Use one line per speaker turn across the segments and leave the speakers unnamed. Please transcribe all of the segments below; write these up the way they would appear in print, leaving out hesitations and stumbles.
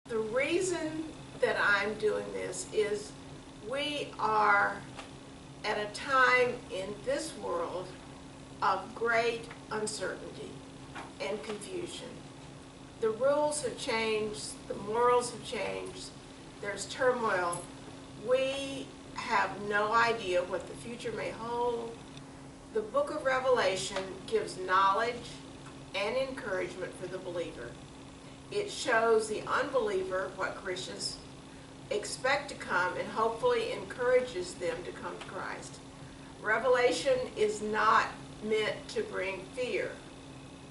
The reason that I'm doing this is we are at a time in this world of great uncertainty and confusion. The rules have changed, the morals have changed, there's turmoil. We have no idea what the future may hold. The book of Revelation gives knowledge and encouragement for the believer. It shows the unbeliever what Christians expect to come and hopefully encourages them to come to Christ. Revelation is not meant to bring fear.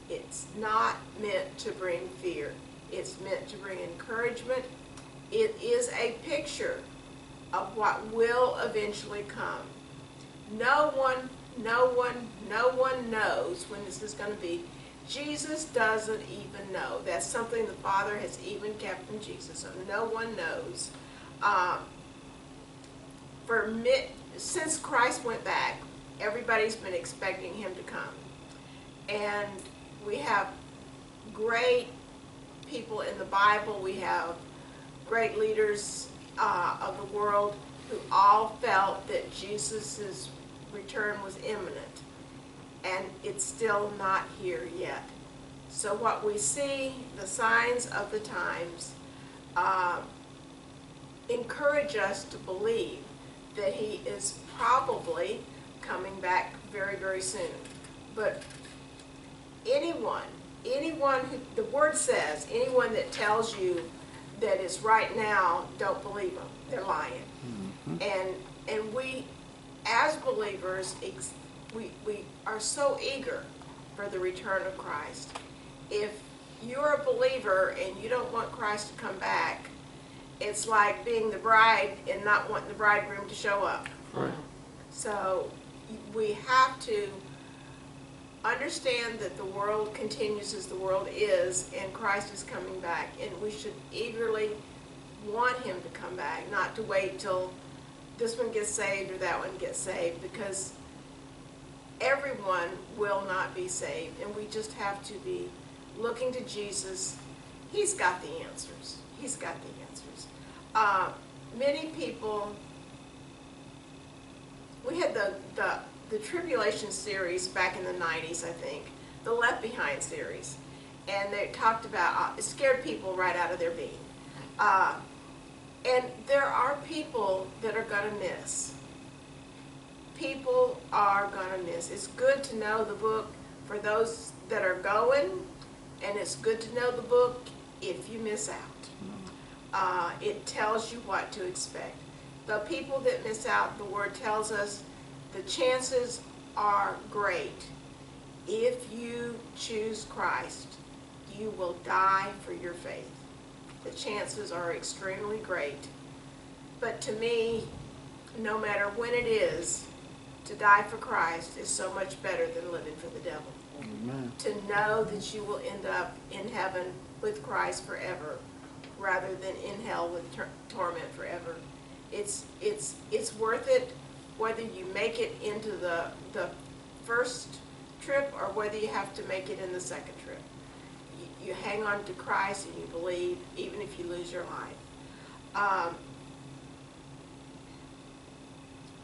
It's not meant to bring fear. It's meant to bring encouragement. It is a picture of what will eventually come. No one knows when this is going to be. Jesus doesn't even know. That's something the Father has even kept from Jesus, so no one knows. Since Christ went back, everybody's been expecting him to come. And we have great people in the Bible. We have great leaders of the world who all felt that Jesus' return was imminent. And it's still not here yet. So what we see, the signs of the times, encourage us to believe that he is probably coming back very, very soon. But anyone who, the word says, anyone that tells you that it's right now, don't believe them. They're lying. Mm-hmm. And we, as believers, we are so eager for the return of Christ. If you're a believer and you don't want Christ to come back, it's like being the bride and not wanting the bridegroom to show up.
Right.
So we have to understand that the world continues as the world is and Christ is coming back, and we should eagerly want him to come back, not to wait till this one gets saved or that one gets saved, because everyone will not be saved, and we just have to be looking to Jesus. He's got the answers. He's got the answers. Many people, we had the Tribulation series back in the 90s, I think, the Left Behind series, and they talked about, it scared people right out of their being. And there are people that are going to miss. People are going to miss. It's good to know the book for those that are going, and it's good to know the book if you miss out. It tells you what to expect. The people that miss out, the word tells us, the chances are great. If you choose Christ, you will die for your faith. The chances are extremely great. But to me, no matter when it is, to die for Christ is so much better than living for the devil.
Amen.
To know that you will end up in heaven with Christ forever, rather than in hell with torment forever. It's worth it, whether you make it into the first trip or whether you have to make it in the second trip. You hang on to Christ and you believe, even if you lose your life.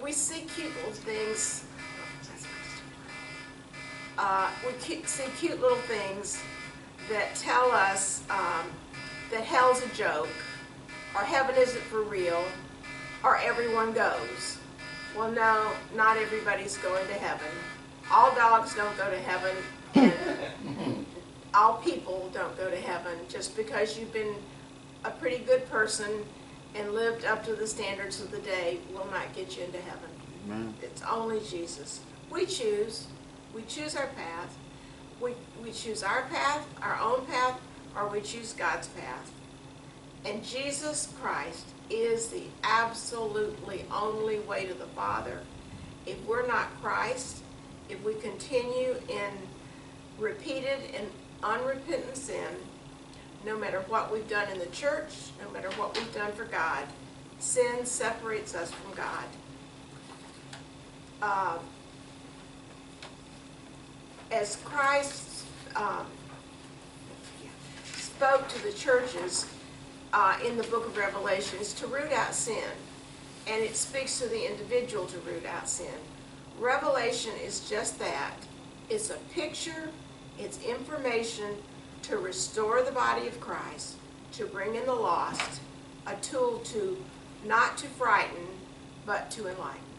We see cute little things. See cute little things that tell us that hell's a joke, or heaven isn't for real, or everyone goes. Well, no, not everybody's going to heaven. All dogs don't go to heaven, and all people don't go to heaven. Just because you've been a pretty good person and lived up to the standards of the day will not get you into heaven.
Amen.
It's only Jesus. We choose our path. We choose our path, our own path, or we choose God's path. And Jesus Christ is the absolutely only way to the Father. If we're not Christ, if we continue in repeated and unrepentant sin, no matter what we've done in the church, no matter what we've done for God, sin separates us from God. As Christ spoke to the churches, in the book of Revelation is to root out sin. And it speaks to the individual to root out sin. Revelation is just that. It's a picture, it's information to restore the body of Christ, to bring in the lost, a tool to not to frighten, but to enlighten.